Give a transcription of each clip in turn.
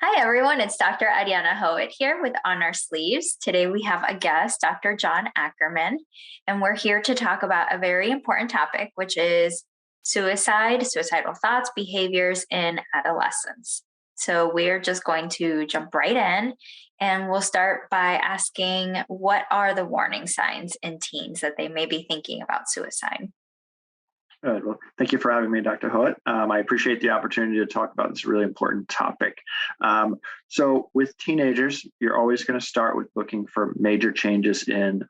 Hi, everyone. It's Dr. Adiana Howitt here with On Our Sleeves. Today we have a guest, Dr. John Ackerman, and we're here to talk about a very important topic, which is suicide, suicidal thoughts, behaviors in adolescence. So we're just going to jump right in, and we'll start by asking what are the warning signs in teens that they may be thinking about suicide? Good. Well, thank you for having me, Dr. Howitt. I appreciate the opportunity to talk about this really important topic. So with teenagers, you're always going to start with looking for major changes in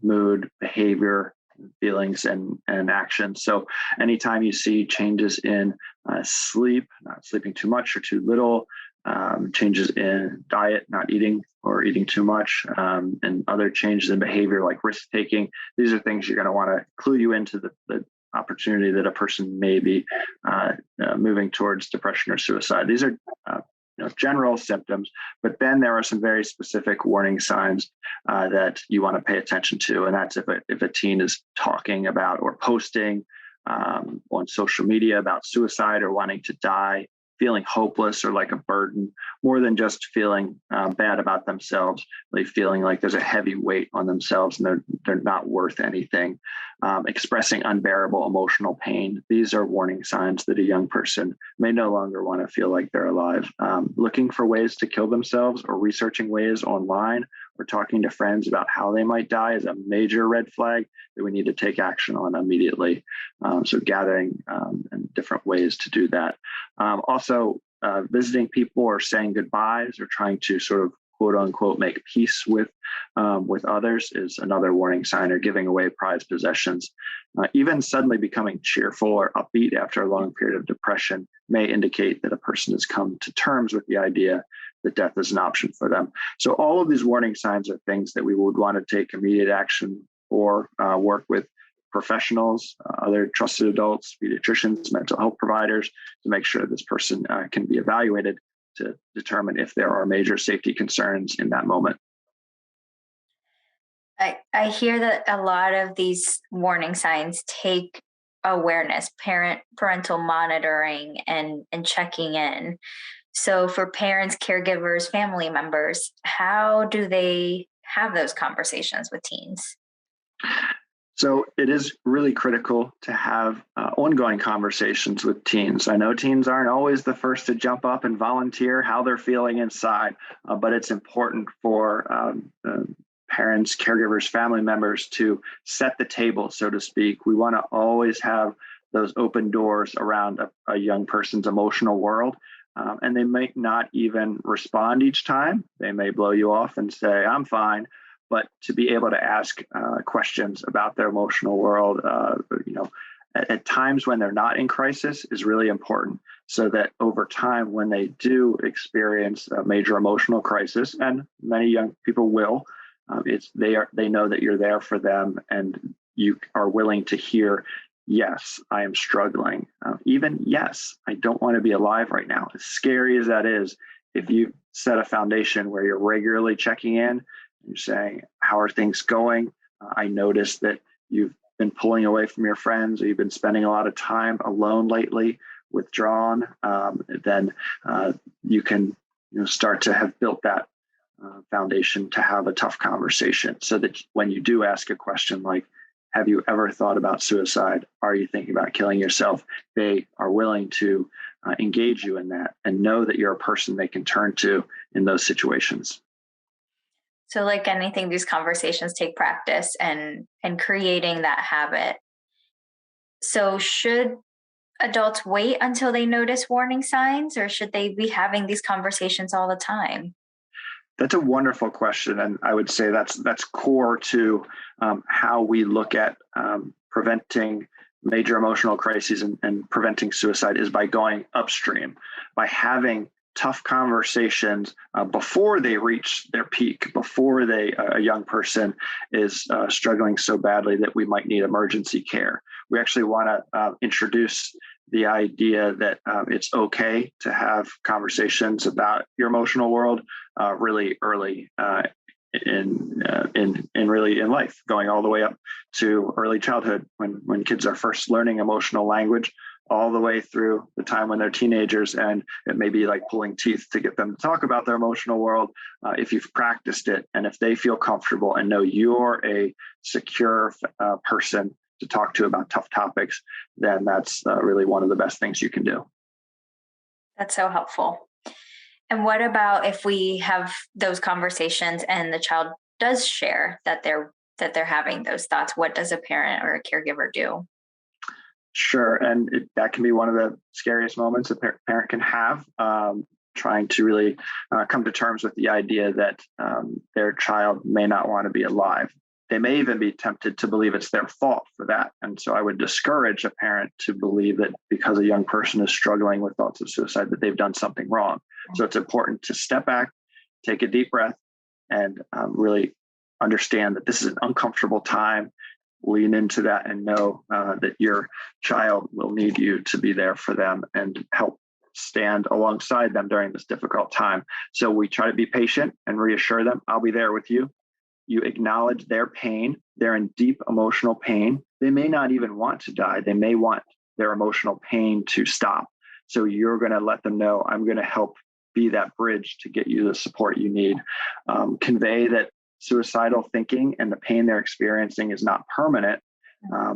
mood, behavior, feelings, and actions. So anytime you see changes in sleep, not sleeping too much or too little, changes in diet, not eating or eating too much, and other changes in behavior like risk taking, these are things you're going to want to clue you into the opportunity that a person may be moving towards depression or suicide. These are general symptoms, but then there are some very specific warning signs that you want to pay attention to. And that's if a teen is talking about or posting on social media about suicide or wanting to die, feeling hopeless or like a burden, more than just feeling bad about themselves, really feeling like there's a heavy weight on themselves and they're not worth anything, expressing unbearable emotional pain. These are warning signs that a young person may no longer want to feel like they're alive. Looking for ways to kill themselves or researching ways online or talking to friends about how they might die is a major red flag that we need to take action on immediately. So gathering and different ways to do that. Also, visiting people or saying goodbyes or trying to sort of quote unquote make peace with others is another warning sign, or giving away prized possessions. Even suddenly becoming cheerful or upbeat after a long period of depression may indicate that a person has come to terms with the idea that death is an option for them. So all of these warning signs are things that we would want to take immediate action or work with professionals, other trusted adults, pediatricians, mental health providers, to make sure this person can be evaluated to determine if there are major safety concerns in that moment. I hear that a lot of these warning signs take awareness, parental monitoring and checking in. So for parents, caregivers, family members, how do they have those conversations with teens? So it is really critical to have ongoing conversations with teens. I know teens aren't always the first to jump up and volunteer how they're feeling inside, but it's important for parents, caregivers, family members to set the table, so to speak. We want to always have those open doors around a young person's emotional world. And they might not even respond each time. They may blow you off and say, I'm fine. But to be able to ask questions about their emotional world, at times when they're not in crisis is really important, so that over time, when they do experience a major emotional crisis, and many young people will, they know that you're there for them and you are willing to hear, yes, I am struggling. Even yes, I don't want to be alive right now. As scary as that is, if you set a foundation where you're regularly checking in, you're saying, how are things going? I noticed that you've been pulling away from your friends, or you've been spending a lot of time alone lately, withdrawn. Then you can start to have built that foundation to have a tough conversation, so that when you do ask a question like, have you ever thought about suicide? Are you thinking about killing yourself? They are willing to engage you in that and know that you're a person they can turn to in those situations. So like anything, these conversations take practice and creating that habit. So should adults wait until they notice warning signs, or should they be having these conversations all the time? That's a wonderful question, and I would say that's core to how we look at preventing major emotional crises and preventing suicide, is by going upstream, by having tough conversations before they reach their peak, before a young person is struggling so badly that we might need emergency care. We actually want to introduce the idea that it's okay to have conversations about your emotional world really early in life, going all the way up to early childhood when kids are first learning emotional language, all the way through the time when they're teenagers. And it may be like pulling teeth to get them to talk about their emotional world. If you've practiced it and if they feel comfortable and know you're a secure person to talk to about tough topics, then that's really one of the best things you can do. That's so helpful. And what about if we have those conversations and the child does share that they're having those thoughts? What does a parent or a caregiver do? Sure. And that can be one of the scariest moments a parent can have, trying to really come to terms with the idea that their child may not want to be alive. They may even be tempted to believe it's their fault for that. And so I would discourage a parent to believe that because a young person is struggling with thoughts of suicide, that they've done something wrong. So it's important to step back, take a deep breath, and really understand that this is an uncomfortable time. Lean into that and know that your child will need you to be there for them and help stand alongside them during this difficult time. So we try to be patient and reassure them, I'll be there with you. You acknowledge their pain. They're in deep emotional pain. They may not even want to die. They may want their emotional pain to stop. So you're going to let them know, I'm going to help be that bridge to get you the support you need. Convey that suicidal thinking and the pain they're experiencing is not permanent,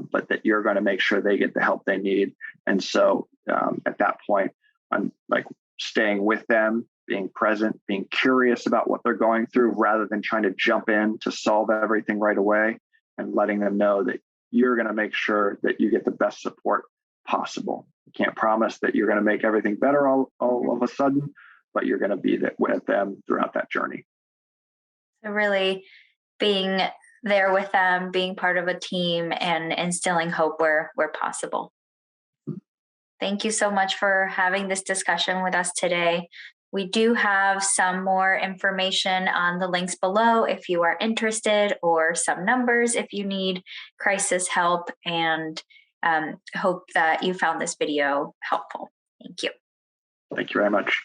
but that you're going to make sure they get the help they need. And so at that point, I'm like staying with them, being present, being curious about what they're going through rather than trying to jump in to solve everything right away, and letting them know that you're going to make sure that you get the best support possible. You can't promise that you're going to make everything better all of a sudden, but you're going to be with them throughout that journey. So really being there with them, being part of a team, and instilling hope where possible. Thank you so much for having this discussion with us today. We do have some more information on the links below if you are interested, or some numbers if you need crisis help, and hope that you found this video helpful. Thank you. Thank you very much.